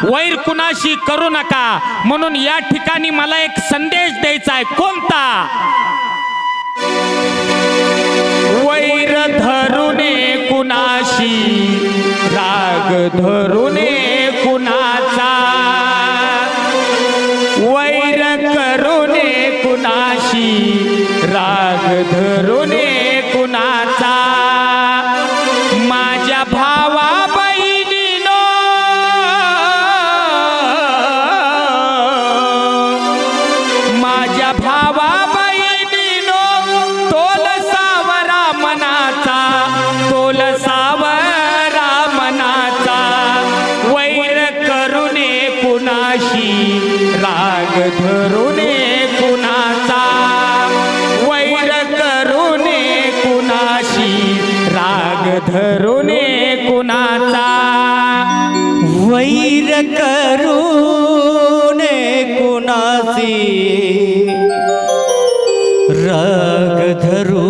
वैर कुणाशी करू नका. म्हणून या ठिकाणी मला एक संदेश द्यायचा आहे. कोणता? वैर धरुने कुणाशी, राग धरुने कुणाचा, वैर करुने कुणाशी, राग धरुने कुणाचा. माझ्या भावा बहिणीनो, माझ्या भावा बहिणीनो, तोल सावरा मनाचा, तोल सावरा मनाचा. वैर करुने कुणाशी, राग धरुने कुणाचा, वैर करुने कुणाशी, राग धरुने कुणाचा. वैर करूने कुणासी, राग धरू